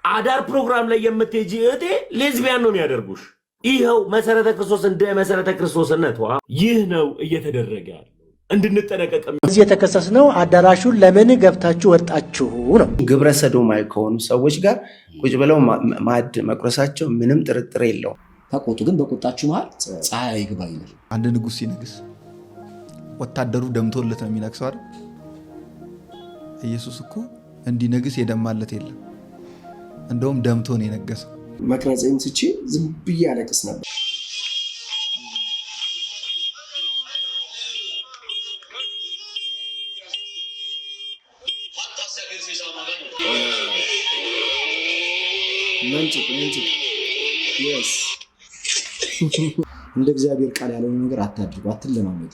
አዳር ፕሮግራም ላይ የምትሄጂ እህቴ ሌዝቢያን ነው የሚያደርጉሽ። ይኸው መሰረተ ክርስቶስ እንደ መሰረተ ክርስቶስነቷ ይህ ነው እየተደረገ ያለው። እንድንጠነቀቅ እዚህ የተከሰስነው አዳራሹን ለምን ገብታችሁ ወጣችሁ ነው። ግብረ ሰዶማዊ ከሆኑ ሰዎች ጋር ቁጭ ብለው ማዕድ መቁረሳቸው ምንም ጥርጥር የለውም። ተቆጡ፣ ግን በቁጣችሁ መሃል ፀሐይ አይግባ ይላል። አንድ ንጉስ ሲነግስ ወታደሩ ደምቶለት ነው የሚነግሰው አይደል? ኢየሱስ እኮ እንዲነግስ የደማለት የለም፣ እንደውም ደምቶ ነው የነገሰው። መቅረጽን ትቼ ዝም ብዬ አለቅስ ነበር። እንደ እግዚአብሔር ቃል ያለውን ነገር አታድርጉ፣ አትለማመዱ።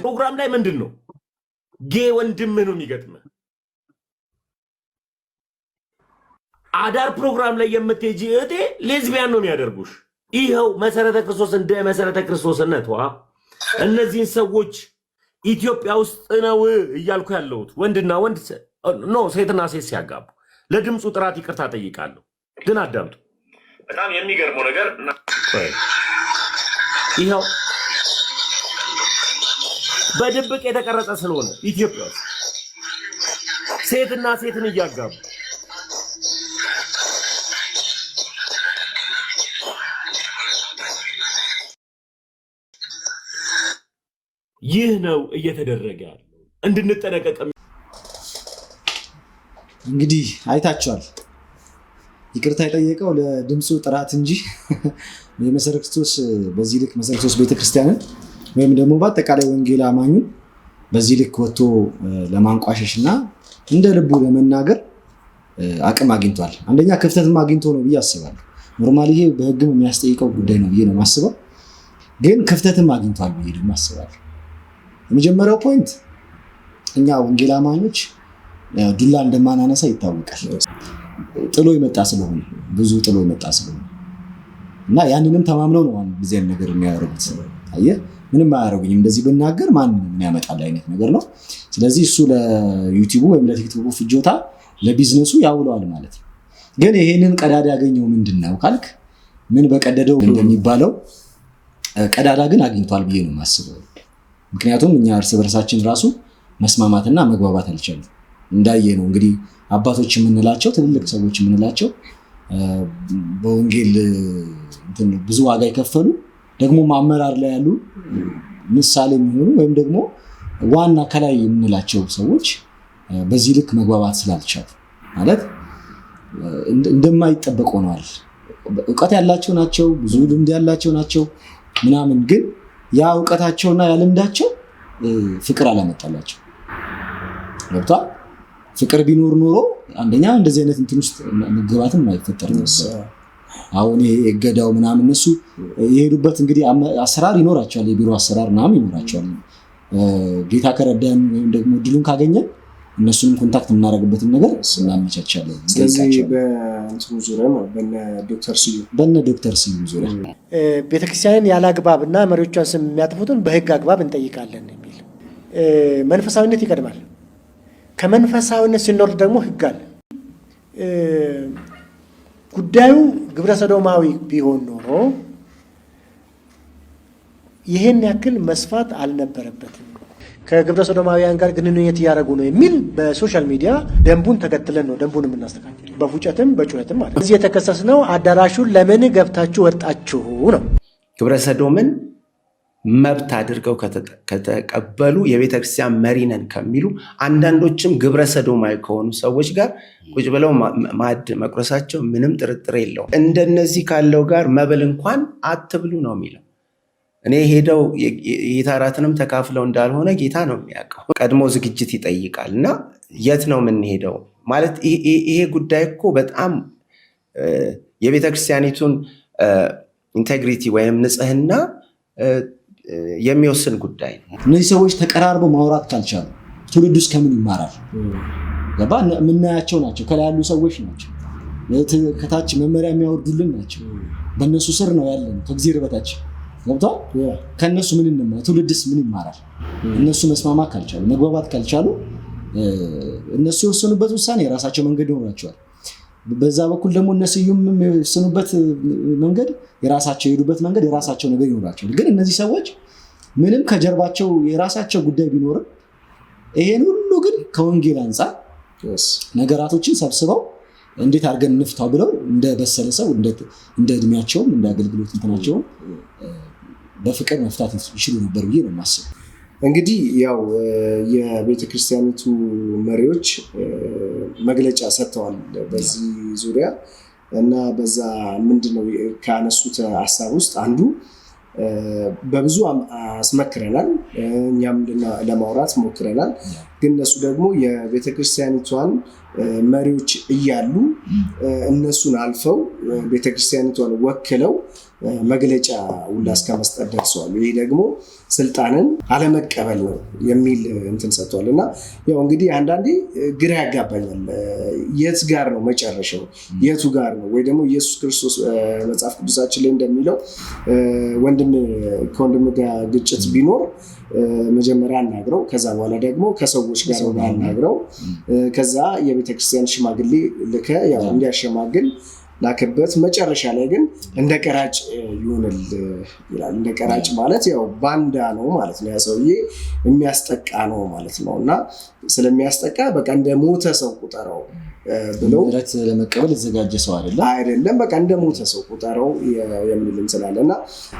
ፕሮግራም ላይ ምንድን ነው ጌ ወንድም ነው የሚገጥመህ። አዳር ፕሮግራም ላይ የምትሄጂ እህቴ ሌዝቢያን ነው የሚያደርጉሽ። ይኸው መሰረተ ክርስቶስ እንደ መሰረተ ክርስቶስነቷ እነዚህን ሰዎች ኢትዮጵያ ውስጥ ነው እያልኩ ያለሁት። ወንድና ወንድ ኖ ሴትና ሴት ሲያጋቡ ለድምፁ ጥራት ይቅርታ ጠይቃለሁ፣ ግን አዳምጡ። በጣም የሚገርመው ነገር ይኸው በድብቅ የተቀረጸ ስለሆነ ኢትዮጵያ ውስጥ ሴትና ሴትን እያጋቡ ይህ ነው እየተደረገ ያለው። እንድንጠነቀቅ እንግዲህ አይታችኋል። ይቅርታ የጠየቀው ለድምፁ ጥራት እንጂ የመሰረተ ክርስቶስ በዚህ ልክ መሰረተ ክርስቶስ ቤተክርስቲያንን ወይም ደግሞ በአጠቃላይ ወንጌል አማኙን በዚህ ልክ ወጥቶ ለማንቋሸሽ እና እንደ ልቡ ለመናገር አቅም አግኝቷል። አንደኛ ክፍተትም አግኝቶ ነው ብዬ አስባለሁ። ኖርማሊ ይሄ በህግም የሚያስጠይቀው ጉዳይ ነው ብዬ ነው የማስበው፣ ግን ክፍተትም አግኝቷል ብዬ ደግሞ አስባለሁ። የመጀመሪያው ፖይንት እኛ ወንጌል አማኞች ዱላ እንደማናነሳ ይታወቃል። ጥሎ ይመጣ ስለሆነ ብዙ ጥሎ ይመጣ ስለሆነ እና ያንንም ተማምነው ነው እንደዚህ አይነት ነገር የሚያደርጉት። አየህ ምንም አያደርጉኝም እንደዚህ ብናገር ማን ምን ያመጣል አይነት ነገር ነው። ስለዚህ እሱ ለዩቲዩብ ወይም ለቲክቶክ ፍጆታ ለቢዝነሱ ያውለዋል ማለት ነው። ግን ይሄንን ቀዳዳ ያገኘው ምንድነው ካልክ ምን በቀደደው እንደሚባለው ቀዳዳ ግን አግኝቷል ብዬ ነው የማስበው። ምክንያቱም እኛ እርስ በርሳችን ራሱ መስማማትና መግባባት አልቻለም። እንዳየ ነው እንግዲህ አባቶች የምንላቸው ትልልቅ ሰዎች የምንላቸው በወንጌል ብዙ ዋጋ የከፈሉ ደግሞ ማመራር ላይ ያሉ ምሳሌ የሚሆኑ ወይም ደግሞ ዋና ከላይ የምንላቸው ሰዎች በዚህ ልክ መግባባት ስላልቻሉ ማለት እንደማይጠበቅ ሆነዋል። እውቀት ያላቸው ናቸው፣ ብዙ ልምድ ያላቸው ናቸው ምናምን፣ ግን ያ እውቀታቸውና ያ ልምዳቸው ፍቅር አላመጣላቸው። ገብቷል? ፍቅር ቢኖር ኖሮ አንደኛ እንደዚህ አይነት እንትን ውስጥ መገባትም አይፈጠርም። አሁን የገዳው ምናምን እነሱ የሄዱበት እንግዲህ አሰራር ይኖራቸዋል፣ የቢሮ አሰራር ምናምን ይኖራቸዋል። ጌታ ከረዳን ወይም ደግሞ ድሉን ካገኘን እነሱንም ኮንታክት የምናደርግበትን ነገር እናመቻቻለን። ስለዚህ በእንትኑ ዙሪያ በነ ዶክተር ስዩም ዙሪያ ቤተክርስቲያንን ያለ አግባብና መሪዎቿን ስም የሚያጥፉትን በህግ አግባብ እንጠይቃለን የሚል መንፈሳዊነት ይቀድማል። ከመንፈሳዊነት ሲኖር ደግሞ ህግ አለ። ጉዳዩ ግብረ ሰዶማዊ ቢሆን ኖሮ ይሄን ያክል መስፋት አልነበረበትም። ከግብረ ሰዶማውያን ጋር ግንኙነት እያደረጉ ነው የሚል በሶሻል ሚዲያ ደንቡን ተከትለን ነው ደንቡን የምናስተካክለው፣ በፉጨትም በጩኸትም ማለት ነው። እዚህ የተከሰስነው አዳራሹን ለምን ገብታችሁ ወጣችሁ ነው። ግብረ ሰዶምን መብት አድርገው ከተቀበሉ የቤተክርስቲያን መሪ ነን ከሚሉ አንዳንዶችም ግብረ ሰዶማዊ ከሆኑ ሰዎች ጋር ቁጭ ብለው ማዕድ መቁረሳቸው ምንም ጥርጥር የለውም። እንደነዚህ ካለው ጋር መብል እንኳን አትብሉ ነው የሚለው። እኔ ሄደው የጌታ እራትንም ተካፍለው እንዳልሆነ ጌታ ነው የሚያውቀው። ቀድሞ ዝግጅት ይጠይቃል እና የት ነው የምንሄደው ማለት ይሄ ጉዳይ እኮ በጣም የቤተክርስቲያኒቱን ኢንቴግሪቲ ወይም ንጽህና የሚወስን ጉዳይ ነው። እነዚህ ሰዎች ተቀራርበው ማውራት ካልቻሉ ትውልድ ውስጥ ከምን ይማራል? ገባ? የምናያቸው ናቸው፣ ከላይ ያሉ ሰዎች ናቸው፣ ከታች መመሪያ የሚያወርዱልን ናቸው። በእነሱ ስር ነው ያለን ከእግዚአብሔር በታች ገብቷል። ከእነሱ ምን እንማር? ትውልድስ ምን ይማራል? እነሱ መስማማት ካልቻሉ መግባባት ካልቻሉ እነሱ የወሰኑበት ውሳኔ የራሳቸው መንገድ ይኖራቸዋል። በዛ በኩል ደግሞ እነሱ የወሰኑበት መንገድ የራሳቸው የሄዱበት መንገድ የራሳቸው ነገር ይኖራቸዋል። ግን እነዚህ ሰዎች ምንም ከጀርባቸው የራሳቸው ጉዳይ ቢኖርም ይሄን ሁሉ ግን ከወንጌል አንጻር ነገራቶችን ሰብስበው እንዴት አድርገን እንፍታው ብለው እንደ በሰለ ሰው እንደ እድሜያቸውም እንደ አገልግሎት እንትናቸውም በፍቅር መፍታት ይችሉ ነበር ብዬ ነው የማስበው። እንግዲህ ያው የቤተክርስቲያኒቱ መሪዎች መግለጫ ሰጥተዋል በዚህ ዙሪያ እና በዛ ምንድነው ካነሱት ሐሳብ ውስጥ አንዱ በብዙ አስመክረናል፣ እኛም ለማውራት ሞክረናል። ግን እነሱ ደግሞ የቤተክርስቲያኒቷን መሪዎች እያሉ እነሱን አልፈው ቤተክርስቲያኒቷን ወክለው መግለጫ ሁላ እስከ መስጠት ደርሰዋል። ይሄ ደግሞ ስልጣንን አለመቀበል ነው የሚል እንትን ሰጥቷል። እና ያው እንግዲህ አንዳንዴ ግራ ያጋባኛል። የት ጋር ነው መጨረሻው? የቱ ጋር ነው? ወይ ደግሞ ኢየሱስ ክርስቶስ መጽሐፍ ቅዱሳችን ላይ እንደሚለው ወንድም ከወንድም ጋር ግጭት ቢኖር መጀመሪያ አናግረው፣ ከዛ በኋላ ደግሞ ከሰዎች ጋር አናግረው፣ ከዛ የቤተክርስቲያን ሽማግሌ ልከ ያው እንዲያሸማግል ላከበት። መጨረሻ ላይ ግን እንደ ቀራጭ ይሆናል ይላል። እንደ ቀራጭ ማለት ያው ባንዳ ነው ማለት ነው። ያ ሰውዬ የሚያስጠቃ ነው ማለት ነው። እና ስለሚያስጠቃ በቃ እንደ ሞተ ሰው ቁጠረው ብለው ምሕረት ለመቀበል የተዘጋጀ ሰው አይደለም፣ በቃ እንደ ሞተ ሰው ቁጠረው የሚል እንስላለ እና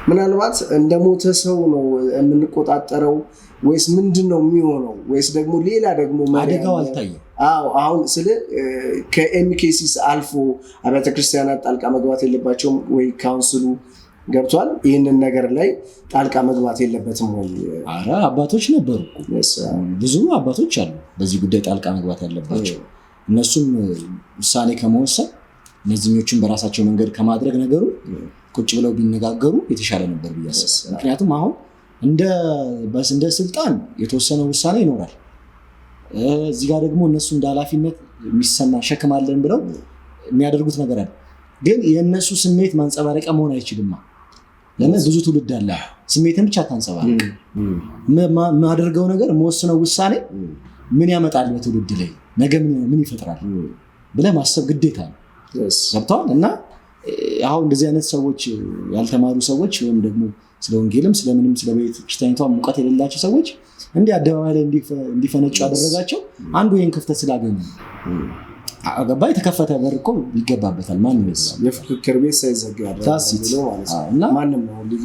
ምናልባት እንደ ሞተ ሰው ነው የምንቆጣጠረው ወይስ ምንድነው የሚሆነው? ወይስ ደግሞ ሌላ ደግሞ አደጋው አልታየም? አሁን ስለ ከኤምኬሲስ አልፎ አብያተ ክርስቲያናት ጣልቃ መግባት የለባቸውም ወይ? ካውንስሉ ገብቷል ይህንን ነገር ላይ ጣልቃ መግባት የለበትም ወይ? ኧረ አባቶች ነበሩ፣ ብዙ አባቶች አሉ በዚህ ጉዳይ ጣልቃ መግባት ያለባቸው። እነሱም ውሳኔ ከመወሰን እነዚህኞቹን በራሳቸው መንገድ ከማድረግ ነገሩ ቁጭ ብለው ቢነጋገሩ የተሻለ ነበር ብዬ አስባለሁ። ምክንያቱም አሁን እንደ ስልጣን የተወሰነ ውሳኔ ይኖራል። እዚህ ጋር ደግሞ እነሱ እንደ ኃላፊነት የሚሰማ ሸክም አለን ብለው የሚያደርጉት ነገር አለ። ግን የእነሱ ስሜት ማንጸባረቂያ መሆን አይችልም። ለምን? ብዙ ትውልድ አለ። ስሜትን ብቻ ታንጸባረቅ። የማደርገው ነገር መወስነው ውሳኔ ምን ያመጣል በትውልድ ላይ ነገ ምን ይፈጥራል ብለህ ማሰብ ግዴታ ነው። ገብተዋል። እና አሁን እንደዚህ አይነት ሰዎች ያልተማሩ ሰዎች ወይም ደግሞ ስለ ወንጌልም ስለምንም ስለ ቤተክርስቲያኒቷ ሙቀት የሌላቸው ሰዎች እንዲህ አደባባይ ላይ እንዲፈነጩ ያደረጋቸው አንዱ ይህን ክፍተት ስላገኙ አገባ። የተከፈተ በር እኮ ይገባበታል። ማንም የፍክክር ቤት ሳይዘጋ እና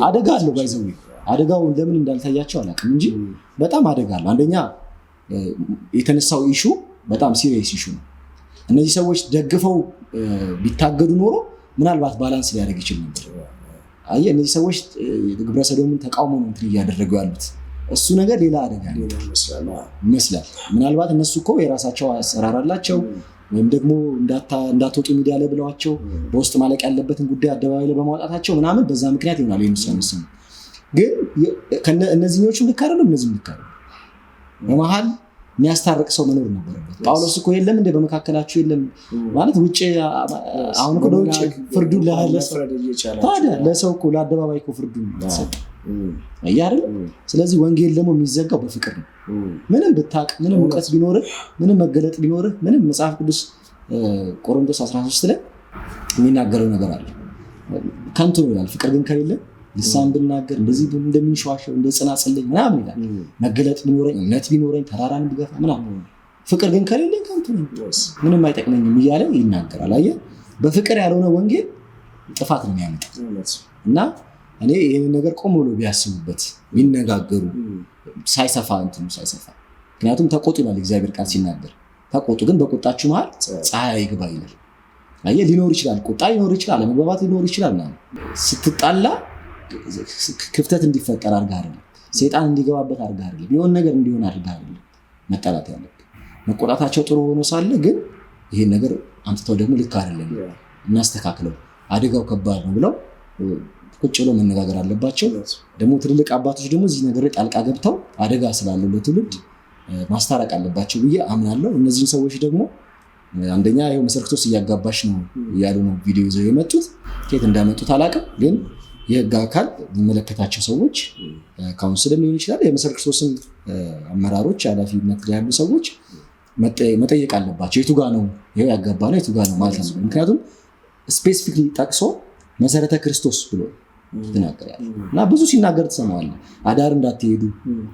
አደጋ አለው። ባይዘው አደጋው ለምን እንዳልታያቸው አላውቅም እንጂ በጣም አደጋ አለው። አንደኛ የተነሳው ኢሹ በጣም ሲሪየስ ኢሹ ነው። እነዚህ ሰዎች ደግፈው ቢታገዱ ኖሮ ምናልባት ባላንስ ሊያደርግ ይችል ነበር። አየህ፣ እነዚህ ሰዎች ግብረ ሰዶምን ተቃውሞ ነው እንትን እያደረጉ ያሉት። እሱ ነገር ሌላ አደጋ ይመስላል። ምናልባት እነሱ እኮ የራሳቸው አሰራር አላቸው፣ ወይም ደግሞ እንዳትወጡ ሚዲያ ላይ ብለዋቸው በውስጥ ማለቅ ያለበትን ጉዳይ አደባባይ ላይ በማውጣታቸው ምናምን በዛ ምክንያት ይሆናል የሚሰነሱ። ግን እነዚህኞቹ ልክ አይደለም፣ እነዚህም ልክ አይደለም። በመሀል የሚያስታርቅ ሰው መኖር ነበረበት። ጳውሎስ እኮ የለም እንደ በመካከላችሁ የለም ማለት ውጭ አሁን እኮ ለውጭ ፍርዱን ታዲያ ለሰው እኮ ለአደባባይ እኮ ፍርዱን ሰጠ አይደል? ስለዚህ ወንጌል ደግሞ የሚዘጋው በፍቅር ነው። ምንም ብታቅ፣ ምንም እውቀት ቢኖርህ፣ ምንም መገለጥ ቢኖርህ፣ ምንም መጽሐፍ ቅዱስ ቆሮንቶስ 13 ላይ የሚናገረው ነገር አለ። ከንቱ ነው ይላል። ፍቅር ግን ከሌለ ልሳን ብናገር እንደዚህ እንደሚንሸዋሸው እንደ ጽናጽል ምናምን ይላል። መገለጥ ቢኖረኝ፣ እምነት ቢኖረኝ፣ ተራራን ብገፋ ምናምን፣ ፍቅር ግን ከሌለኝ ከንቱ ነኝ፣ ምንም አይጠቅመኝም እያለ ይናገራል። አየህ፣ በፍቅር ያልሆነ ወንጌል ጥፋት ነው የሚያመጣው። እና እኔ ይህንን ነገር ቆም ብሎ ቢያስቡበት ቢነጋገሩ፣ ሳይሰፋ ሳይሰፋ። ምክንያቱም ተቆጡ ይላል እግዚአብሔር ቃል ሲናገር፣ ተቆጡ ግን በቁጣችሁ መሃል ፀሐይ አይግባ ይላል። አየህ፣ ሊኖር ይችላል፣ ቁጣ ሊኖር ይችላል፣ አለመግባባት ሊኖር ይችላል። ስትጣላ ክፍተት እንዲፈጠር አድርገህ አይደለም፣ ሰይጣን እንዲገባበት አድርገህ አይደለም፣ የሆነ ነገር እንዲሆን አድርገህ አይደለም መጣላት ያለብህ። መቆጣታቸው ጥሩ ሆኖ ሳለ ግን ይሄን ነገር አምጥተው ደግሞ ልክ አይደለም እናስተካክለው፣ አደጋው ከባድ ነው ብለው ቁጭ ብለው መነጋገር አለባቸው። ደግሞ ትልልቅ አባቶች ደግሞ እዚህ ነገር ላይ ጣልቃ ገብተው አደጋ ስላለው ለትውልድ ማስታረቅ አለባቸው ብዬ አምናለሁ። እነዚህን ሰዎች ደግሞ አንደኛ ይኸው መሰረክቶስ እያጋባሽ ነው እያሉ ነው ቪዲዮ ይዘው የመጡት። ከየት እንዳመጡት አላውቅም፣ ግን የህግ አካል የሚመለከታቸው ሰዎች ካውንስልም ሊሆን ይችላል የመሰረት ክርስቶስን አመራሮች ኃላፊነት ላይ ያሉ ሰዎች መጠየቅ አለባቸው። የቱ ጋር ነው ይሄው ያጋባ ነው የቱ ጋር ነው ማለት ነው። ምክንያቱም ስፔሲፊክሊ ጠቅሶ መሰረተ ክርስቶስ ብሎ ይናገራል እና ብዙ ሲናገር ትሰማዋለህ። አዳር እንዳትሄዱ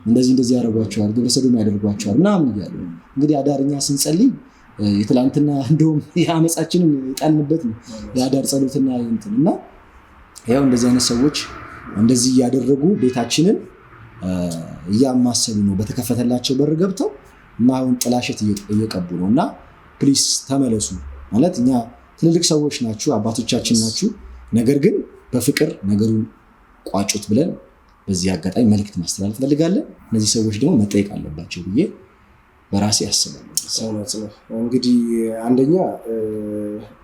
እንደዚህ ያደርጓቸዋል፣ ግብረ ሰዶም ያደርጓቸዋል ምናምን እያሉ እንግዲህ አዳርኛ ስንጸልይ የትላንትና እንደውም የአመፃችንን የጣልንበት ነው የአዳር ጸሎትና እና ያው እንደዚህ አይነት ሰዎች እንደዚህ ያደረጉ ቤታችንን እያማሰሉ ነው በተከፈተላቸው በር ገብተው ማሁን ጥላሸት እየቀቡ ነውና ፕሊስ ተመለሱ ማለት እኛ ትልልቅ ሰዎች ናችሁ አባቶቻችን ናችሁ ነገር ግን በፍቅር ነገሩን ቋጩት ብለን በዚህ አጋጣሚ መልእክት ማስተላለፍ ፈልጋለን። እነዚህ ሰዎች ደግሞ መጠየቅ አለባቸው ብዬ በራሴ ያስባለሁ። እንግዲህ አንደኛ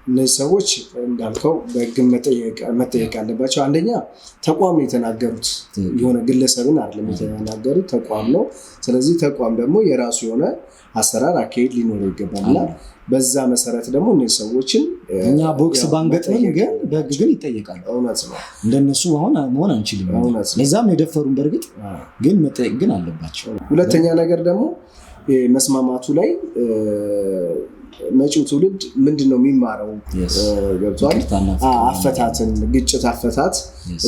እነዚህ ሰዎች እንዳልከው በህግ መጠየቅ አለባቸው። አንደኛ ተቋም ነው የተናገሩት የሆነ ግለሰብን አይደለም የተናገሩት ተቋም ነው። ስለዚህ ተቋም ደግሞ የራሱ የሆነ አሰራር አካሄድ ሊኖረው ይገባልና በዛ መሰረት ደግሞ እነዚህ ሰዎችን እኛ ቦክስ ባንገጥም ግን በህግ ግን ይጠየቃሉ። እውነት ነው። እንደነሱ አሁን መሆን አንችልም። ለዛም የደፈሩን በርግጥ ግን መጠየቅ ግን አለባቸው። ሁለተኛ ነገር ደግሞ መስማማቱ ላይ መጪው ትውልድ ምንድነው የሚማረው ገብቷል። አፈታትን ግጭት አፈታት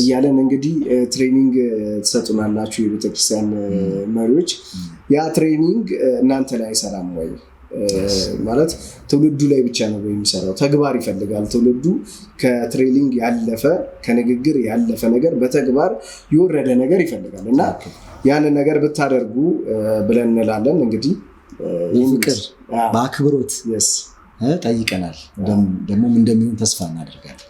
እያለን እንግዲህ ትሬኒንግ ተሰጡናላችሁ የቤተክርስቲያን መሪዎች። ያ ትሬኒንግ እናንተ ላይ አይሰራም ወይ ማለት ትውልዱ ላይ ብቻ ነው የሚሰራው? ተግባር ይፈልጋል ትውልዱ። ከትሬኒንግ ያለፈ ከንግግር ያለፈ ነገር በተግባር የወረደ ነገር ይፈልጋል እና ያንን ነገር ብታደርጉ ብለን እንላለን። እንግዲህ ፍቅር በአክብሮት ጠይቀናል። ደግሞ እንደሚሆን ተስፋ እናደርጋለን።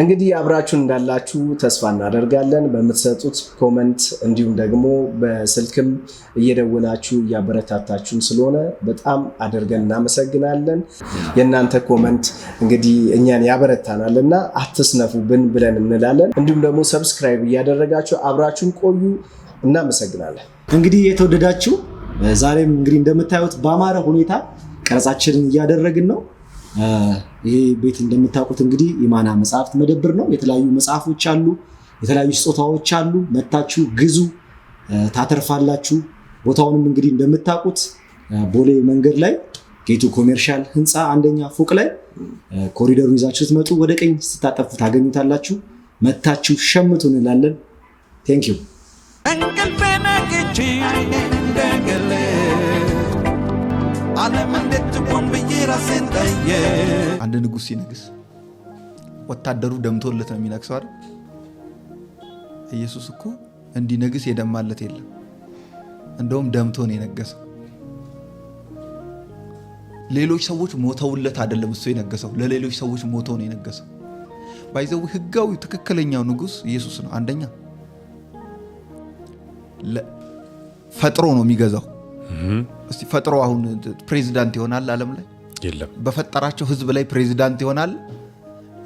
እንግዲህ አብራችሁን እንዳላችሁ ተስፋ እናደርጋለን። በምትሰጡት ኮመንት እንዲሁም ደግሞ በስልክም እየደወላችሁ እያበረታታችሁን ስለሆነ በጣም አድርገን እናመሰግናለን። የእናንተ ኮመንት እንግዲህ እኛን ያበረታናልና አትስነፉብን ብለን እንላለን። እንዲሁም ደግሞ ሰብስክራይብ እያደረጋችሁ አብራችሁን ቆዩ። እናመሰግናለን። እንግዲህ የተወደዳችሁ ዛሬም እንግዲህ እንደምታዩት በአማረ ሁኔታ ቀረጻችንን እያደረግን ነው። ይሄ ቤት እንደምታውቁት እንግዲህ ኢማና መጽሐፍት መደብር ነው። የተለያዩ መጽሐፎች አሉ፣ የተለያዩ ስጦታዎች አሉ። መታችሁ ግዙ፣ ታተርፋላችሁ። ቦታውንም እንግዲህ እንደምታውቁት ቦሌ መንገድ ላይ ጌቱ ኮሜርሻል ህንፃ አንደኛ ፎቅ ላይ ኮሪደሩን ይዛችሁ ስትመጡ ወደ ቀኝ ስታጠፉ ታገኙታላችሁ። መታችሁ ሸምቱ እንላለን። ቴንክ ዩ። አንድ ንጉስ ሲነግስ ወታደሩ ደምቶለት ነው የሚነግሰው አይደል? ኢየሱስ እኮ እንዲነግስ የደማለት የለም። እንደውም ደምቶ ነው የነገሰው። ሌሎች ሰዎች ሞተውለት አይደለም እሱ የነገሰው፣ ለሌሎች ሰዎች ሞተው ነው የነገሰው። ባይዘው ህጋዊ ትክክለኛው ንጉስ ኢየሱስ ነው። አንደኛ ፈጥሮ ነው የሚገዛው። እስቲ ፈጥሮ አሁን ፕሬዚዳንት ይሆናል ዓለም ላይ? የለም። በፈጠራቸው ህዝብ ላይ ፕሬዚዳንት ይሆናል?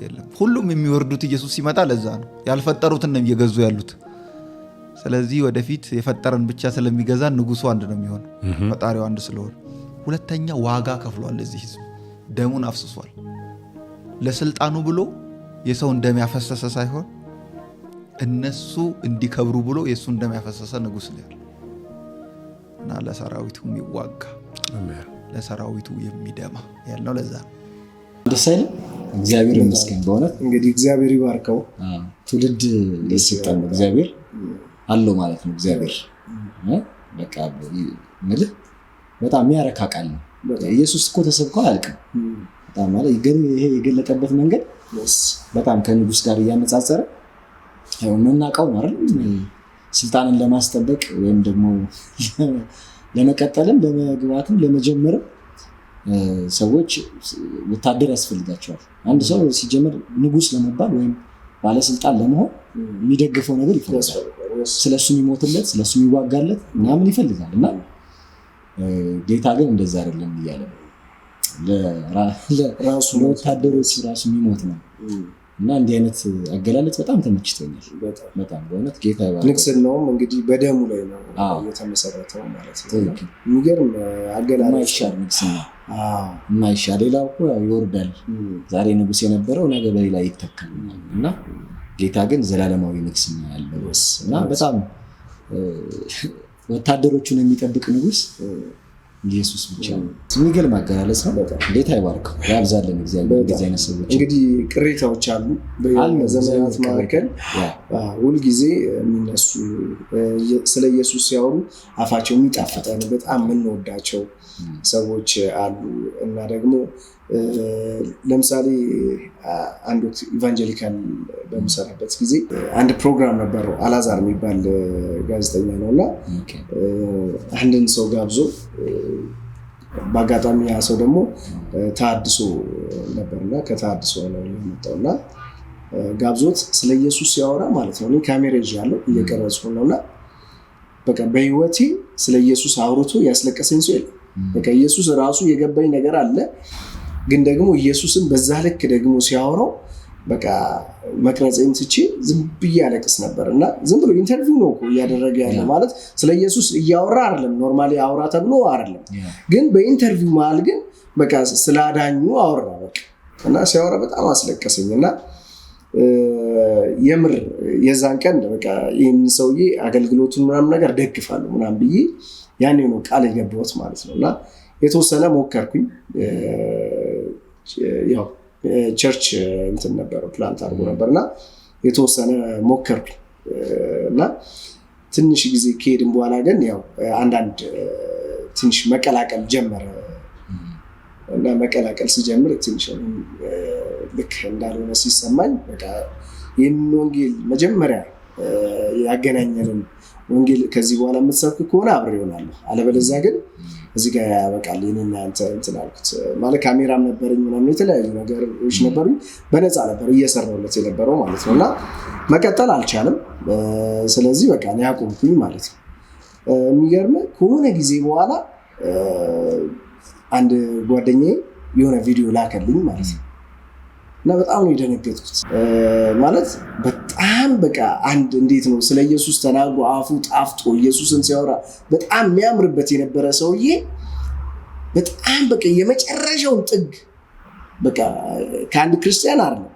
የለም። ሁሉም የሚወርዱት ኢየሱስ ሲመጣ ለዛ ነው። ያልፈጠሩትን ነው እየገዙ ያሉት። ስለዚህ ወደፊት የፈጠረን ብቻ ስለሚገዛ ንጉሱ አንድ ነው የሚሆነው፣ ፈጣሪው አንድ ስለሆነ። ሁለተኛ ዋጋ ከፍሏል። ለዚህ ህዝብ ደሙን አፍስሷል። ለስልጣኑ ብሎ የሰውን ደም ያፈሰሰ ሳይሆን እነሱ እንዲከብሩ ብሎ የሱን ደም ያፈሰሰ ንጉስ ነው ያለው እና ለሰራዊቱ የሚዋጋ ለሰራዊቱ የሚደማ ያለው ለዛ ነው። ደስ አይልም? እግዚአብሔር ይመስገን በእውነት እንግዲህ እግዚአብሔር ይባርከው። ትውልድ የሰጠን እግዚአብሔር አለው ማለት ነው። እግዚአብሔር በቃ ምልህ በጣም የሚያረካ ቃል ነው። ኢየሱስ እኮ ተሰብኮ አያልቅም። በጣም ማለት ይሄ የገለጠበት መንገድ በጣም ከንጉስ ጋር እያነጻጸረ ያው የምናውቀው ነው አይደል? ስልጣንን ለማስጠበቅ ወይም ደግሞ ለመቀጠልም ለመግባትም ለመጀመርም ሰዎች ወታደር ያስፈልጋቸዋል። አንድ ሰው ሲጀምር ንጉስ ለመባል ወይም ባለስልጣን ለመሆን የሚደግፈው ነገር ይፈልጋል። ስለሱ የሚሞትለት ስለሱ የሚዋጋለት ምናምን ይፈልጋል እና ጌታ ግን እንደዛ አይደለም እያለ ለራሱ ለወታደሮች ራሱ የሚሞት ነው እና እንዲህ አይነት አገላለጽ በጣም ተመችቶኛል። በጣም በእውነት ጌታ ይባርክ። ንግስናውም እንግዲህ በደሙ ላይ ነው የተመሰረተው ማለት ነው። የሚገርም አገላለጽ የማይሻር ንግስና የማይሻር ሌላው እኮ ይወርዳል። ዛሬ ንጉስ የነበረው ነገ በሌላ ይተካል እና ጌታ ግን ዘላለማዊ ንግስና ያለው እና በጣም ወታደሮቹን የሚጠብቅ ንጉስ ኢየሱስ ብቻ ነው። የሚገርም አገላለጽ ነው። ጌታ ይባርከው ያብዛልን እግዚአብሔር። እንደዚህ አይነት ሰዎች እንግዲህ ቅሬታዎች አሉ በዘመናት መካከል ሁልጊዜ የሚነሱ ስለ ኢየሱስ ሲያወሩ አፋቸው የሚጣፍጠን በጣም የምንወዳቸው ሰዎች አሉ እና ደግሞ ለምሳሌ አንድ ወቅት ኢቫንጀሊካል በምሰራበት ጊዜ አንድ ፕሮግራም ነበረው። አላዛር የሚባል ጋዜጠኛ ነው እና አንድን ሰው ጋብዞ በአጋጣሚ ያ ሰው ደግሞ ተሐድሶ ነበርና ከተሐድሶ ነው የመጣውና ጋብዞት ስለ ኢየሱስ ሲያወራ ማለት ነው። እኔ ካሜራ ይዣለሁ እየቀረጽኩ ነውና በቃ በህይወቴ ስለ ኢየሱስ አውርቶ ያስለቀሰኝ ሰው የለም። በቃ ኢየሱስ ራሱ የገባኝ ነገር አለ፣ ግን ደግሞ ኢየሱስን በዛ ልክ ደግሞ ሲያወራው በቃ መቅረጽን ትቼ ዝም ብዬ አለቅስ ነበር እና ዝም ብሎ ኢንተርቪው ነው እኮ እያደረገ ያለ ማለት ስለ ኢየሱስ እያወራ አይደለም። ኖርማሊ አውራ ተብሎ አይደለም፣ ግን በኢንተርቪው መሀል ግን በቃ ስለ አዳኙ አወራ በቃ እና ሲያወራ በጣም አስለቀሰኝ እና የምር የዛን ቀን በቃ ይህን ሰውዬ አገልግሎቱን ምናምን ነገር ደግፋለሁ ምናምን ብዬ ያኔ ነው ቃል የገባሁት ማለት ነው። እና የተወሰነ ሞከርኩኝ። ያው ቸርች እንትን ነበር ፕላንት አድርጎ ነበርና የተወሰነ ሞከርኩኝ እና ትንሽ ጊዜ ከሄድን በኋላ ግን ያው አንዳንድ ትንሽ መቀላቀል ጀመረ እና መቀላቀል ሲጀምር ትንሽ ልክ እንዳልሆነ ሲሰማኝ በቃ ይህን ወንጌል መጀመሪያ ያገናኘንን ወንጌል ከዚህ በኋላ የምትሰብክ ከሆነ አብሬ እሆናለሁ፣ አለበለዚያ ግን እዚህ ጋር ያበቃል የኔና አንተ እንትን አልኩት። ማለት ካሜራም ነበረኝ ምናምን የተለያዩ ነገሮች ነበሩኝ፣ በነፃ ነበር እየሰራሁለት የነበረው ማለት ነው እና መቀጠል አልቻለም። ስለዚህ በቃ እኔ አቆምኩኝ ማለት ነው። የሚገርም ከሆነ ጊዜ በኋላ አንድ ጓደኛዬ የሆነ ቪዲዮ ላከልኝ ማለት ነው እና በጣም ነው የደነገጥኩት። ማለት በጣም በቃ አንድ እንዴት ነው ስለ ኢየሱስ ተናግሮ አፉ ጣፍጦ ኢየሱስን ሲያወራ በጣም የሚያምርበት የነበረ ሰውዬ በጣም በቃ የመጨረሻውን ጥግ በቃ ከአንድ ክርስቲያን አይደለም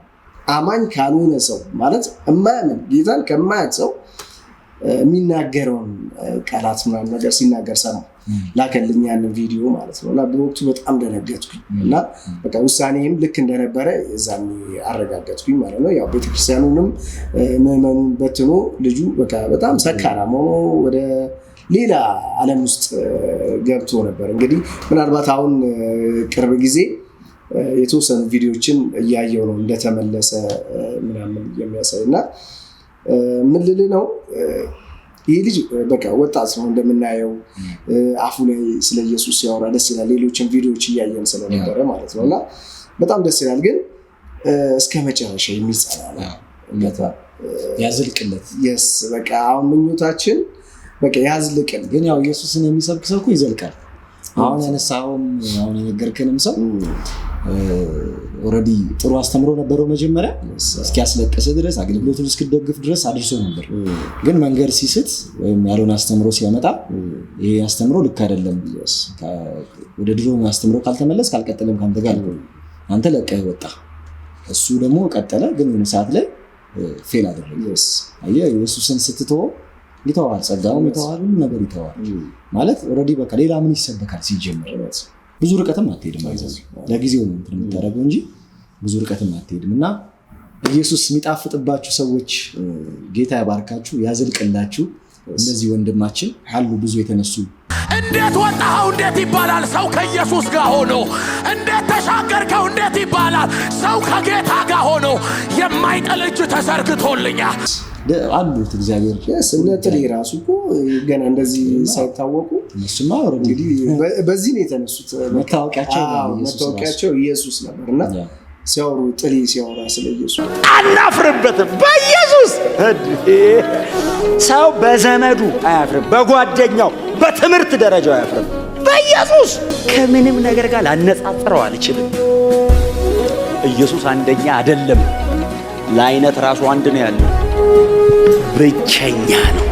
አማኝ ካልሆነ ሰው ማለት የማያምን ጌታን ከማያውቅ ሰው የሚናገረውን ቃላት ምናምን ነገር ሲናገር ሰማሁ። ላከልኝ ያንን ቪዲዮ ማለት ነው እና በወቅቱ በጣም ደነገጥኩኝ እና በቃ ውሳኔም ልክ እንደነበረ እዛም አረጋገጥኩኝ ማለት ነው። ያው ቤተክርስቲያኑንም ምዕመኑን በትኖ ልጁ በቃ በጣም ሰካራም ሆኖ ወደ ሌላ ዓለም ውስጥ ገብቶ ነበር። እንግዲህ ምናልባት አሁን ቅርብ ጊዜ የተወሰኑ ቪዲዮዎችን እያየው ነው እንደተመለሰ ምናምን የሚያሳይ እና ምን ልል ነው ይህ ልጅ በቃ ወጣት ነው እንደምናየው አፉ ላይ ስለ ኢየሱስ ሲያወራ ደስ ይላል። ሌሎችን ቪዲዮዎች እያየን ስለነበረ ማለት ነው እና በጣም ደስ ይላል። ግን እስከ መጨረሻ የሚጸና ነው ያዝልቅለት የስ በቃ አሁን ምኞታችን በቃ ያዝልቅል። ግን ያው ኢየሱስን የሚሰብክ ሰው እኮ ይዘልቃል። አሁን ያነሳውም አሁን የነገርከንም ሰው ኦልሬዲ ጥሩ አስተምሮ ነበረው መጀመሪያ እስኪያስለቅስ ድረስ አገልግሎቱን እስኪደግፍ ድረስ አድርሶ ነበር። ግን መንገድ ሲስት ወይም ያልሆነ አስተምሮ ሲያመጣ ይሄ አስተምሮ ልክ አይደለም፣ ወደ ድሮ አስተምሮ ካልተመለስ ካልቀጠለም ካንተ ጋር አንተ ለቀህ ወጣ፣ እሱ ደግሞ ቀጠለ። ግን የሆነ ሰዓት ላይ ፌል አደረገ። አየህ ኢየሱስን ስትተው ይተዋል፣ ጸጋውን ይተዋል፣ ሁሉ ነገር ይተዋል ማለት ኦልሬዲ በቃ ሌላ ምን ይሰበካል ሲጀምር ብዙ ርቀትም አትሄድም። ለጊዜው ነው እንትን የምታደርገው እንጂ ብዙ ርቀትም አትሄድም። እና ኢየሱስ የሚጣፍጥባችሁ ሰዎች ጌታ ያባርካችሁ፣ ያዝልቅላችሁ። እነዚህ ወንድማችን አሉ ብዙ የተነሱ እንዴት ወጣው እንዴት ይባላል ሰው ከኢየሱስ ጋር ሆኖ፣ እንዴት ተሻገርከው እንዴት ይባላል ሰው ከጌታ ጋር ሆኖ፣ የማይጥል እጅ ተዘርግቶልኛል አሉት። እግዚአብሔር ስነጥሪ ራሱ እኮ ገና እንደዚህ ሳይታወቁ እነሱማ እንግዲህ በዚህ ነው የተነሱት። መታወቂያቸው ኢየሱስ ነበርና ሲያወሩ ጥሪ ሲያወራ ስለ ኢየሱስ አናፍርበትም። በኢየሱስ ሰው በዘመዱ አያፍርም፣ በጓደኛው በትምህርት ደረጃው አያፍርም። በኢየሱስ ከምንም ነገር ጋር ላነጻጽረው አልችልም። ኢየሱስ አንደኛ አይደለም። ለአይነት ራሱ አንድ ነው ያለው፣ ብቸኛ ነው።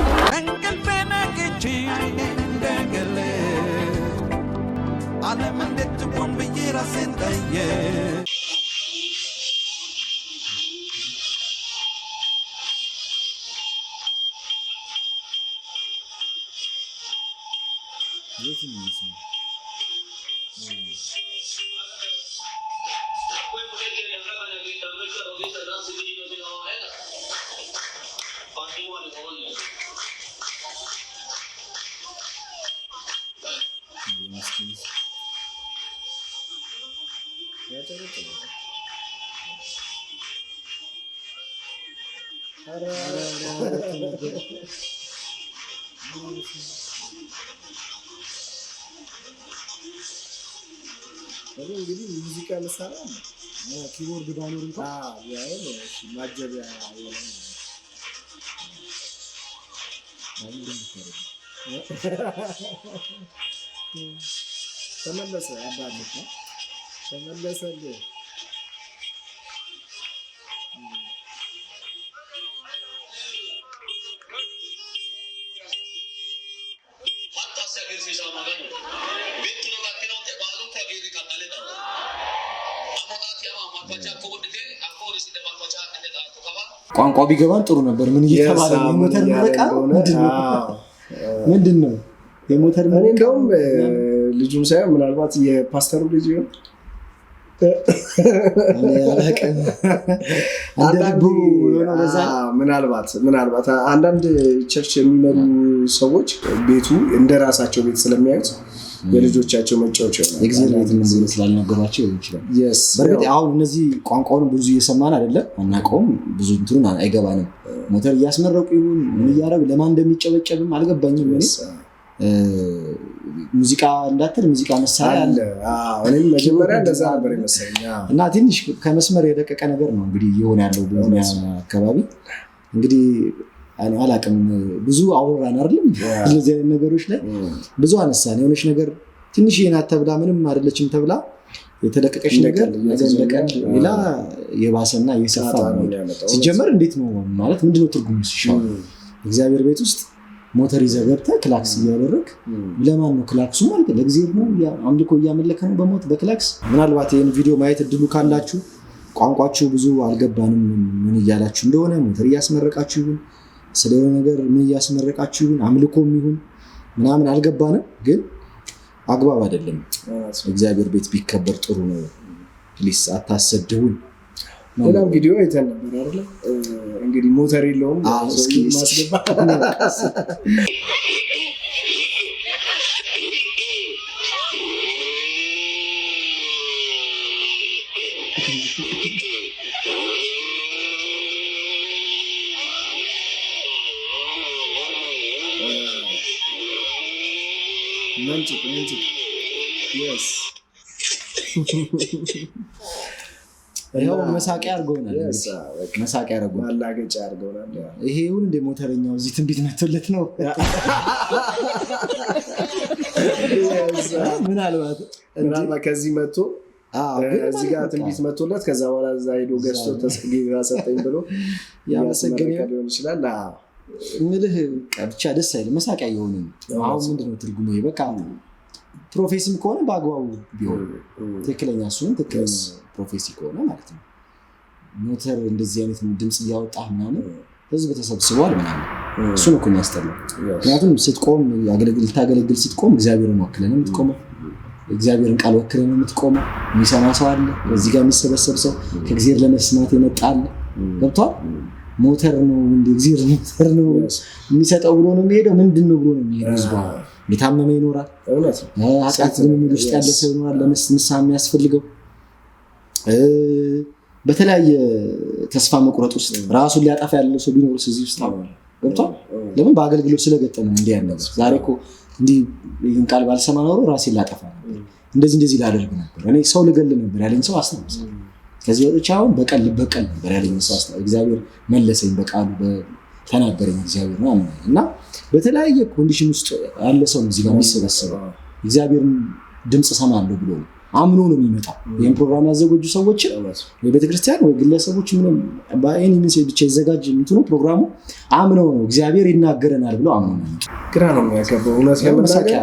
እንግዲህ ሙዚቃ መሳሪያ ኪቦርድ ባይኖር እንኳን ያው ማጀቢያ ተመለሰ አባቴ ተመለሰልህ። ቋንቋ ቢገባን ጥሩ ነበር። ምን እየተባለ ነው? የሞተር ምረቃ ምንድን ነው? የሞተር ምረቃ እንደውም ልጁን ሳይሆን ምናልባት የፓስተሩ ልጅ ይሆን ምናልባት አንዳንድ ቸርች የሚመሩ ሰዎች ቤቱ እንደራሳቸው ቤት ስለሚያዩት የልጆቻቸው መጫወቻ ይሆናል። እግዚአብሔር ምን ስላልነገሯቸው ይችላል። በእርግጥ አሁን እነዚህ ቋንቋውን ብዙ እየሰማን አይደለም፣ አናውቀውም፣ ብዙ እንትኑን አይገባንም። ሞተር እያስመረቁ ይሁን ምን እያደረጉ ለማን እንደሚጨበጨብም አልገባኝም። ሙዚቃ እንዳትል ሙዚቃ መሳሪያ አለ። እኔም መጀመሪያ እንደዛ ነበር የመሰለኝ እና ትንሽ ከመስመር የደቀቀ ነገር ነው እንግዲህ እየሆነ ያለው በእኛ አካባቢ። እንግዲህ አላውቅም፣ ብዙ አወራን አይደለም ስለዚህ አይነት ነገሮች ላይ ብዙ አነሳን። የሆነች ነገር ትንሽ ናት ተብላ ምንም አይደለችም ተብላ የተለቀቀች ነገር እንደቀን ሌላ የባሰና የሰፋ ነው። ሲጀመር እንዴት ነው ማለት ምንድነው ትርጉሙ? ሲሻው እግዚአብሔር ቤት ውስጥ ሞተር ይዘህ ገብተህ ክላክስ እያደረግ ለማን ነው ክላክሱ? ማለት ለእግዚአብሔር ነው። አምልኮ እያመለከ ነው በሞት በክላክስ። ምናልባት ይህን ቪዲዮ ማየት እድሉ ካላችሁ ቋንቋችሁ ብዙ አልገባንም ምን እያላችሁ እንደሆነ ሞተር እያስመረቃችሁ ይሁን ስለሆነ ነገር ምን እያስመረቃችሁ ይሁን አምልኮም ይሁን ምናምን አልገባንም፣ ግን አግባብ አይደለም። እግዚአብሔር ቤት ቢከበር ጥሩ ነው። ፕሊስ አታሰድቡን። ሌላ ቪዲዮ አይተን ነበር አይደል? እንግዲህ ሞተር የለውም እስኪ ማስገባ መንጭቅ yes ይሄው መሳቂያ አድርገውናል። መሳቂያ አድርገውናል፣ ማላገጫ አድርገውናል። ይሄ ይሁን እንደ ሞተረኛው እዚህ ትንቢት መጥቶለት ነው ምናልባት ከዚህ መጥቶ እዚህ ጋር ትንቢት መጥቶለት ከዛ በኋላ እዛ ሄዶ ገዝቶ ተስጊራ ሰጠኝ ብሎ ያመሰገነ ሊሆን ይችላል። ምልህ ብቻ ደስ አይልም። መሳቂያ የሆነ አሁን ምንድነው ትርጉሙ? በቃ ፕሮፌሲም ከሆነ በአግባቡ ቢሆን ትክክለኛ እሱን ትክክለኛ ፕሮፌሲ ከሆነ ማለት ነው። ሞተር እንደዚህ አይነት ድምፅ እያወጣ ምናምን ህዝብ ተሰብስቧል ምናምን እሱ ነው እኮ የሚያስጠላው። ምክንያቱም ስትቆም ልታገለግል ስትቆም እግዚአብሔርን ወክለን ነው የምትቆመው። እግዚአብሔርን ቃል ወክለን ነው የምትቆመው። የሚሰማ ሰው አለ፣ እዚህ ጋር የሚሰበሰብ ሰው ከእግዚአብሔር ለመስማት የመጣ አለ። ገብቷል? ሞተር ነው እንደ እግዚአብሔር ሞተር ነው የሚሰጠው ብሎ ነው የሚሄደው። ምንድን ነው ብሎ ነው የሚሄደው? ህዝቡ የታመመ ይኖራል፣ ኃጢአት ልምምድ ውስጥ ያለ ሰው ይኖራል፣ ለንስሐ የሚያስፈልገው በተለያየ ተስፋ መቁረጥ ውስጥ ራሱን ሊያጠፋ ያለው ሰው ቢኖርስ እዚህ ውስጥ ገብቷል? ለምን? በአገልግሎት ስለገጠመ እንዲህ ያለ ነገር። ዛሬ እኮ እንዲህ ይህን ቃል ባልሰማ ኖሮ ራሴን ላጠፋ ነበር፣ እንደዚህ ላደርግ ነበር፣ እኔ ሰው ልገል ነበር ያለኝ ሰው አስታውሳለሁ። ከዚህ ወጥቼ አሁን በቀል ነበር ያለኝ ሰው አስታውሳለሁ። እግዚአብሔር መለሰኝ፣ በቃሉ ተናገረኝ እግዚአብሔር ነው እና በተለያየ ኮንዲሽን ውስጥ ያለ ሰው ነው እዚህ ጋር የሚሰበሰበው። እግዚአብሔርን ድምፅ ሰማለሁ ብሎ አምኖ ነው የሚመጣው። ይህን ፕሮግራም ያዘጋጁ ሰዎች ወይ ቤተክርስቲያን ወይ ግለሰቦች ምንም በአይን ሚንስ ብቻ ይዘጋጅ እንትኑ ፕሮግራሙ አምነው ነው እግዚአብሔር ይናገረናል ብለው አምነው ነው። ግራ ነው የሚያከበው እውነት ለመናገር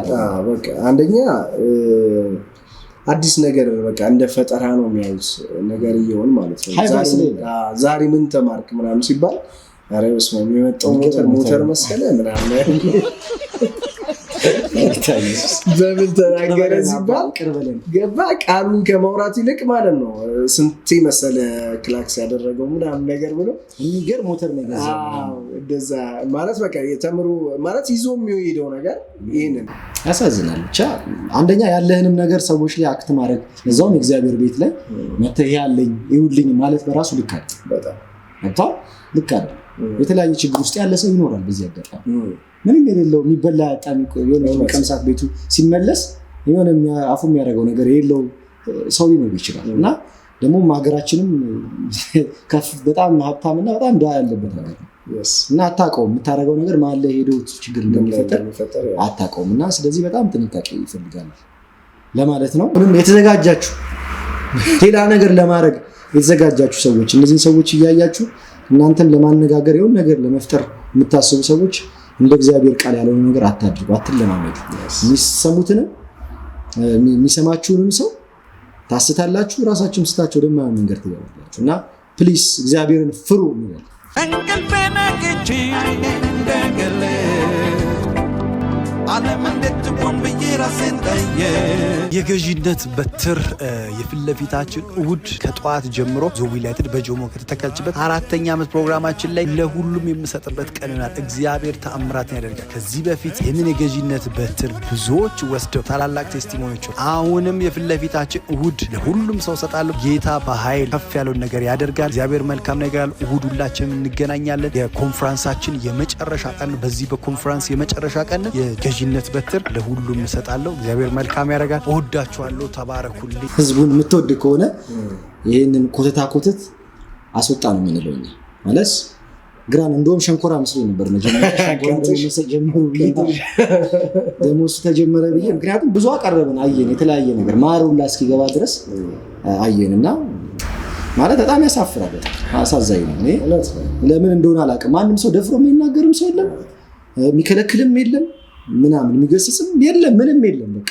በቃ አንደኛ አዲስ ነገር በቃ እንደ ፈጠራ ነው የሚያዩት ነገር ይሆን ማለት ነው። ዛሬ ምን ተማርክ ምናምን ሲባል አረ በስመ አብ የመጣው ሞተር መሰለ ምናምን በምን ተናገረ ሲባል ገባ ቃሉን ከማውራት ይልቅ ማለት ነው ስንቴ መሰለ ክላክስ ያደረገው ምናምን ነገር ብሎ የሚገርም ሞተር ነው ገዛው እንደዛ ማለት በቃ የተምሩ ማለት ይዞ የሚሄደው ነገር ይሄንን ያሳዝናል። ብቻ አንደኛ ያለህንም ነገር ሰዎች ላይ አክት ማድረግ ለዛውም እግዚአብሔር ቤት ላይ መተህ ያለኝ ይውልኝ ማለት በራሱ ልክ አይደል? በጣም ልክ አይደል? የተለያየ ችግር ውስጥ ያለ ሰው ይኖራል። በዚህ አጋጣሚ ምንም የሌለው የሚበላ ጣም የሆነ ቀምሳት ቤቱ ሲመለስ የሆነ አፉ የሚያደርገው ነገር የሌለው ሰው ሊኖር ይችላል። እና ደግሞ ሀገራችንም በጣም ሀብታምና በጣም ድሃ ያለበት ነገር ነው እና አታውቀውም የምታደርገው ነገር ማለ ሄዶ ችግር እንደሚፈጠር አታውቀውም። እና ስለዚህ በጣም ጥንቃቄ ይፈልጋል ለማለት ነው። ምንም የተዘጋጃችሁ ሌላ ነገር ለማድረግ የተዘጋጃችሁ ሰዎች እነዚህን ሰዎች እያያችሁ እናንተን ለማነጋገር የሆነ ነገር ለመፍጠር የምታስቡ ሰዎች እንደ እግዚአብሔር ቃል ያለውን ነገር አታድርጉ፣ አትለማመዱ። የሚሰሙትንም የሚሰማችሁንም ሰው ታስታላችሁ፣ ራሳችሁም ስታችሁ ወደ ማን መንገድ ትገባላችሁ። እና ፕሊስ እግዚአብሔርን ፍሩ ነው። እንቅልፌን አግኝቼ እንደገለ ዓለም እንዴት ቆም ብዬ ራሴን ጠየ የገዢነት በትር የፊት ለፊታችን እሁድ ከጠዋት ጀምሮ ዞቢ ላይትድ በጆሞ ከተተከለችበት 4ኛ ዓመት ፕሮግራማችን ላይ ለሁሉም የምሰጥበት ቀን ይሆናል። እግዚአብሔር ተአምራትን ያደርጋል። ከዚህ በፊት ይህንን የገዢነት በትር ብዙዎች ወስደው ታላላቅ ቴስቲሞኒዎች አሁንም የፊት ለፊታችን እሁድ ለሁሉም ሰው ሰጣለሁ። ጌታ በኃይል ከፍ ያለውን ነገር ያደርጋል። እግዚአብሔር መልካም ነገር ያለው እሁድ ሁላችንም እንገናኛለን። የኮንፈረንሳችን የመጨረሻ ቀን በዚህ በኮንፈረንስ የመጨረሻ ቀን የገዢነት በትር ለሁሉም እሰጣለሁ። እግዚአብሔር መልካም ያደርጋል። ወዳችኋለሁ። ተባረኩልኝ። ህዝቡን የምትወድ ከሆነ ይህንን ኮተት አስወጣ ነው የምንለው እኛ ማለት ግራን እንደውም ሸንኮራ መስሎኝ ነበር መጀመሪያ ደግሞ እሱ ተጀመረ ብዬ ምክንያቱም ብዙ አቀረብን አየን የተለያየ ነገር ማሩላ እስኪገባ ድረስ አየንና ማለት በጣም ያሳፍራል። አሳዛኝ ነው። ለምን እንደሆነ አላውቅም። ማንም ሰው ደፍሮ የሚናገርም ሰው የለም፣ የሚከለክልም የለም፣ ምናምን የሚገስጽም የለም፣ ምንም የለም። በቃ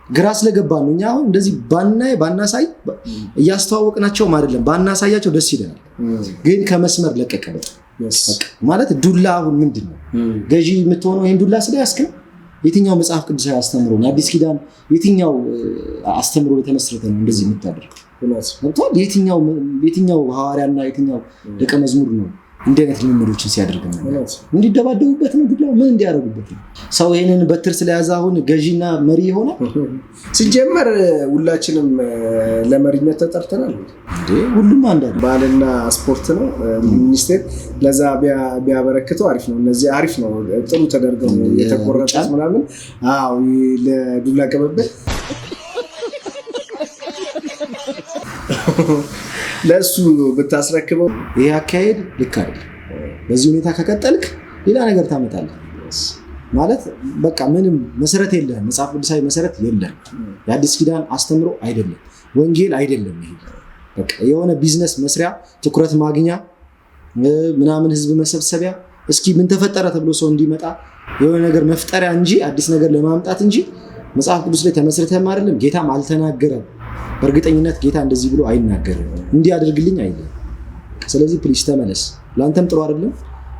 ግራ ስለገባ ነው። እኛ አሁን እንደዚህ ባናሳይ እያስተዋወቅናቸውም አይደለም ባናሳያቸው ደስ ይለናል። ግን ከመስመር ለቀቀ በቃ ማለት ዱላ አሁን ምንድነው ገዢ የምትሆነው? ይሄን ዱላ ስለያዝክ የትኛው መጽሐፍ ቅዱሳዊ አስተምሮ ነው? አዲስ ኪዳን የትኛው አስተምሮ የተመሰረተ ነው እንደዚህ የምታደርገው? የትኛው ሐዋርያና የትኛው ደቀ መዝሙር ነው እንዲህ አይነት ልምምዶችን ሲያደርግ ነው? እንዲደባደቡበት ነው ዱላ? ምን እንዲያደርጉበት ነው? ሰው ይሄንን በትር ስለያዘ አሁን ገዢና መሪ ሆነ? ሲጀመር ሁላችንም ለመሪነት ተጠርተናል እንዴ? ሁሉም አንድ ባልና ስፖርት ነው ሚኒስቴር ለዛ ቢያበረክተው አሪፍ ነው። እነዚህ አሪፍ ነው፣ ጥሩ ተደርገው የተቆረጡት ምናምን። አዎ ለዱላ ቀበበል ለሱ ብታስረክበው ይሄ አካሄድ ልክ አይደል። በዚህ ሁኔታ ከቀጠልክ ሌላ ነገር ታመጣለህ ማለት በቃ ምንም መሰረት የለህም። መጽሐፍ ቅዱሳዊ መሰረት የለህም። የአዲስ ኪዳን አስተምሮ አይደለም፣ ወንጌል አይደለም። ይሄ በቃ የሆነ ቢዝነስ መስሪያ፣ ትኩረት ማግኛ ምናምን፣ ህዝብ መሰብሰቢያ፣ እስኪ ምን ተፈጠረ ተብሎ ሰው እንዲመጣ የሆነ ነገር መፍጠሪያ እንጂ አዲስ ነገር ለማምጣት እንጂ መጽሐፍ ቅዱስ ላይ ተመስርተህም አይደለም። ጌታም አልተናገረም። በእርግጠኝነት ጌታ እንደዚህ ብሎ አይናገርም፣ እንዲህ አድርግልኝ አይልም። ስለዚህ ፕሊስ ተመለስ። ለአንተም ጥሩ አይደለም።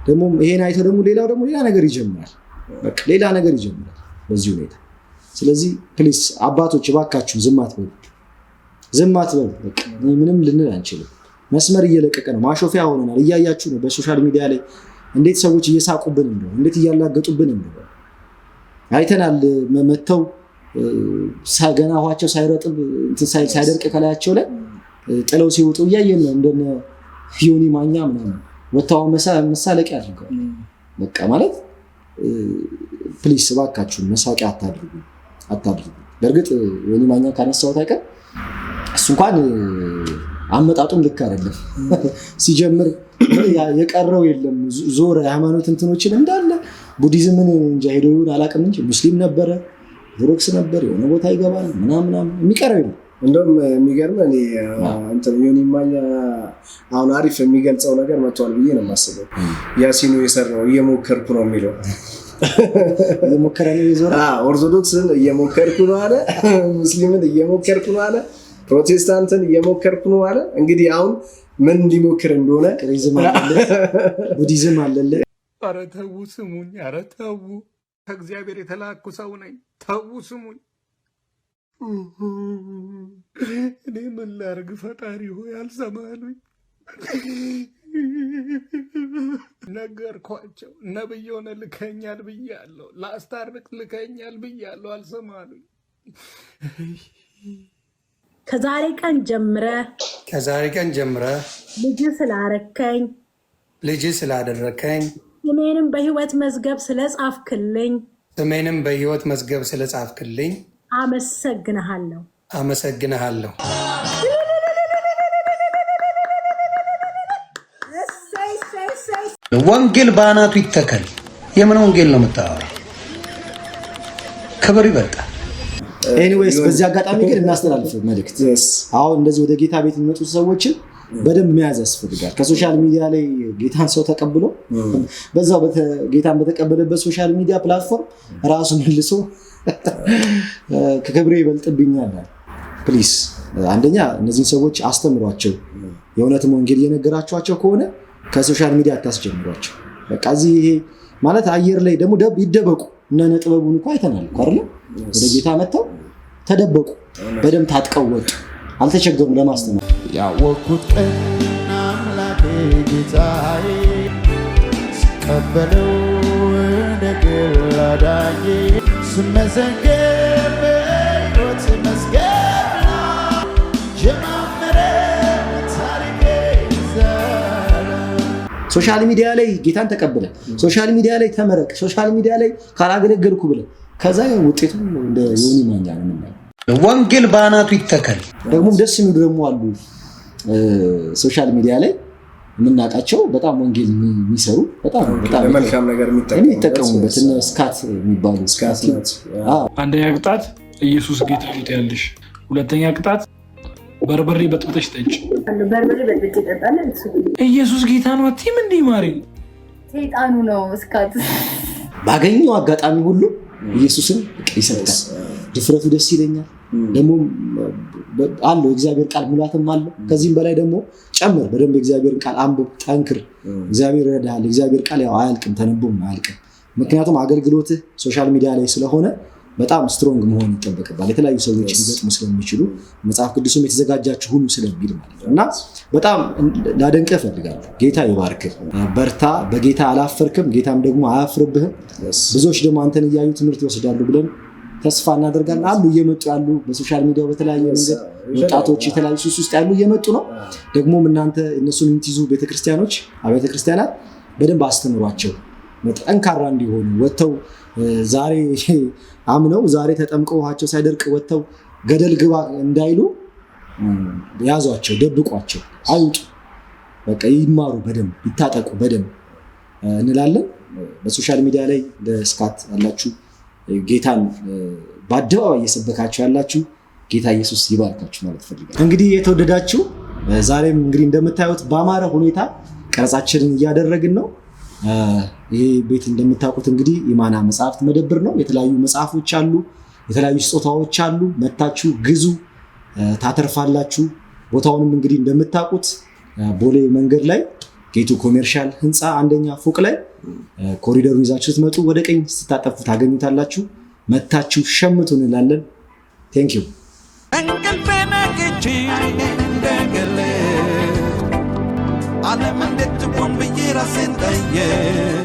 ደግሞ ይሄን አይተው ደግሞ ሌላው ደግሞ ሌላ ነገር ይጀምራል። በቃ ሌላ ነገር ይጀምራል በዚህ ሁኔታ። ስለዚህ ፕሊስ አባቶች እባካችሁ ዝም አትበሉ። በቃ ምንም ልንል አንችልም። መስመር እየለቀቀ ነው። ማሾፊያ ሆነናል። እያያችሁ ነው በሶሻል ሚዲያ ላይ እንዴት ሰዎች እየሳቁብን እንደሆነ፣ እንዴት እያላገጡብን እንደሆነ አይተናል። መተው ገና ውሃቸው ሳይረጥብ ሳይደርቅ ከላያቸው ላይ ጥለው ሲወጡ እያየን ነው። እንደነ ዮኒ ማኛ ምናምን ወጣው መሳለቂያ አድርገዋል። በቃ ማለት ፕሊስ እባካችሁን መሳቂያ አታድርጉ። በእርግጥ ዮኒ ማኛ ካነሳሁት አይቀር እሱ እንኳን አመጣጡም ልክ አይደለም። ሲጀምር የቀረው የለም ዞረ የሃይማኖት እንትኖችን እንዳለ ቡዲዝምን እንጃ ሄዶ ይሁን አላውቅም እንጂ ሙስሊም ነበረ፣ ኦርቶዶክስ ነበር የሆነ ቦታ ይገባል ምናምን የሚቀረው ነው። እንደውም የሚገርም እኔ እንትን ዮኒ ማኛ አሁን አሪፍ የሚገልጸው ነገር መጥቷል ብዬ ነው የማስበው። ያሲኑ የሰራው እየሞከርኩ ነው የሚለው እየሞከረ ነው ይዞራ ኦርቶዶክስን እየሞከርኩ ነው አለ፣ ሙስሊምን እየሞከርኩ ነው አለ፣ ፕሮቴስታንትን እየሞከርኩ ነው አለ። እንግዲህ አሁን ምን እንዲሞክር እንደሆነ ቡዲዝም አለለ። ኧረ ተው ስሙኝ፣ ኧረ ተው፣ ከእግዚአብሔር የተላኩ ሰው ነኝ፣ ተው ስሙኝ። እኔ ምን ላርግ ፈጣሪ ሆይ አልሰማሉኝ። ነገርኳቸው፣ ነብይ ሆነ ልከኛል ብያለሁ፣ ላስታርቅ ልከኛል ብያለሁ፣ አልሰማሉኝ። ከዛሬ ቀን ጀምረ ልጅ ስላደረከኝ ስሜንም በሕይወት መዝገብ ስለጻፍክልኝ አመሰግንሃለሁ። ወንጌል በአናቱ ይተከል። የምን ወንጌል ነው የምታወራው? ክብር ይበልጣል። ኤኒዌይስ በዚህ አጋጣሚ ግን እናስተላልፍ መልእክት። አሁን እንደዚህ ወደ ጌታ ቤት የሚመጡ ሰዎችን በደንብ መያዝ ያስፈልጋል። ከሶሻል ሚዲያ ላይ ጌታን ሰው ተቀብሎ በዛው ጌታን በተቀበለበት ሶሻል ሚዲያ ፕላትፎርም ራሱ መልሶ ከክብሬ ይበልጥብኛል። ፕሊስ አንደኛ እነዚህን ሰዎች አስተምሯቸው። የእውነትም ወንጌል እየነገራችኋቸው ከሆነ ከሶሻል ሚዲያ አታስጀምሯቸው። በቃ እዚህ ይሄ ማለት አየር ላይ ደግሞ ይደበቁ። እነ ነጥበቡን እኮ አይተናል እኮ አይደል? ወደ ጌታ መጥተው ተደበቁ፣ በደንብ ታጥቀው ወጡ። አልተቸገሩም ለማስተማር። ያወቅኩት ቀን አምላኬ ጌታዬ ቀበለው እንደ ግል አዳኜ ስመዘገብ በሕይወት መዝገብ ጀማመረ ታሪኬ ይዘራ። ሶሻል ሚዲያ ላይ ጌታን ተቀበለ፣ ሶሻል ሚዲያ ላይ ተመረቅ፣ ሶሻል ሚዲያ ላይ ካላገለገልኩ ብለ ከዛ ውጤቱ እንደ ዮኒ ማኛ ነው የምናየው። ወንጌል በአናቱ ይተከል። ደግሞ ደስ የሚሉ ደግሞ አሉ ሶሻል ሚዲያ ላይ የምናውቃቸው በጣም ወንጌል የሚሰሩ በጣም መልካም ነገር የሚጠቀሙበት እነ ስካት የሚባሉ አንደኛ ቅጣት ኢየሱስ ጌታ ነው ያለሽ። ሁለተኛ ቅጣት በርበሬ በጥብጠሽ ጠጪ። በርበሬ በጥብጠሽ ጠጣለ። ኢየሱስ ጌታ ነው አትይም እንዴ ማሪ? ሰይጣኑ ነው ስካት። ባገኘው አጋጣሚ ሁሉ ኢየሱስን ይሰብካል። ድፍረቱ ደስ ይለኛል። ደግሞ አለው እግዚአብሔር ቃል ሙላትም አለው። ከዚህም በላይ ደግሞ ጨምር፣ በደንብ እግዚአብሔርን ቃል አንብብ፣ ጠንክር። እግዚአብሔር ይረዳሃል። እግዚአብሔር ቃል ያው አያልቅም፣ ተነቦም አያልቅም። ምክንያቱም አገልግሎትህ ሶሻል ሚዲያ ላይ ስለሆነ በጣም ስትሮንግ መሆን ይጠበቅባል። የተለያዩ ሰዎች ሊገጥሙ ስለሚችሉ መጽሐፍ ቅዱስም የተዘጋጃችሁ ሁሉ ስለሚል ማለት ነው። እና በጣም ላደንቅህ እፈልጋለሁ። ጌታ ይባርክህ፣ በርታ። በጌታ አላፈርክም፣ ጌታም ደግሞ አያፍርብህም። ብዙዎች ደግሞ አንተን እያዩ ትምህርት ይወስዳሉ ብለን ተስፋ እናደርጋለን። አሉ እየመጡ ያሉ በሶሻል ሚዲያው በተለያየ መንገድ ወጣቶች የተለያዩ ሱስ ውስጥ ያሉ እየመጡ ነው። ደግሞም እናንተ እነሱን የምትይዙ ቤተክርስቲያኖች፣ አብያተ ክርስቲያናት በደንብ አስተምሯቸው ጠንካራ እንዲሆኑ ወጥተው ዛሬ አምነው ዛሬ ተጠምቀው ውሃቸው ሳይደርቅ ወጥተው ገደል ግባ እንዳይሉ ያዟቸው፣ ደብቋቸው፣ አይውጡ። በቃ ይማሩ፣ በደንብ ይታጠቁ በደንብ እንላለን። በሶሻል ሚዲያ ላይ ለስካት ያላችሁ ጌታን በአደባባይ እየሰበካችሁ ያላችሁ ጌታ ኢየሱስ ይባርካችሁ ማለት ፈልጋለሁ። እንግዲህ የተወደዳችሁ ዛሬም እንግዲህ እንደምታዩት በአማረ ሁኔታ ቀረጻችንን እያደረግን ነው። ይሄ ቤት እንደምታውቁት እንግዲህ ኢማና መጽሐፍት መደብር ነው። የተለያዩ መጽሐፎች አሉ፣ የተለያዩ ስጦታዎች አሉ። መታችሁ ግዙ፣ ታተርፋላችሁ። ቦታውንም እንግዲህ እንደምታውቁት ቦሌ መንገድ ላይ ጌቱ ኮሜርሻል ህንፃ አንደኛ ፎቅ ላይ ኮሪደሩን ይዛችሁ ስትመጡ ወደ ቀኝ ስታጠፉ ታገኙታላችሁ። መታችሁ ሸምቱ እንላለን። ቴንክ ዩ። እንቅልፌን ነቅቼ እንደገለ ዓለም እንዴት ትቆም ብዬ ራሴን ጠየቅኩ።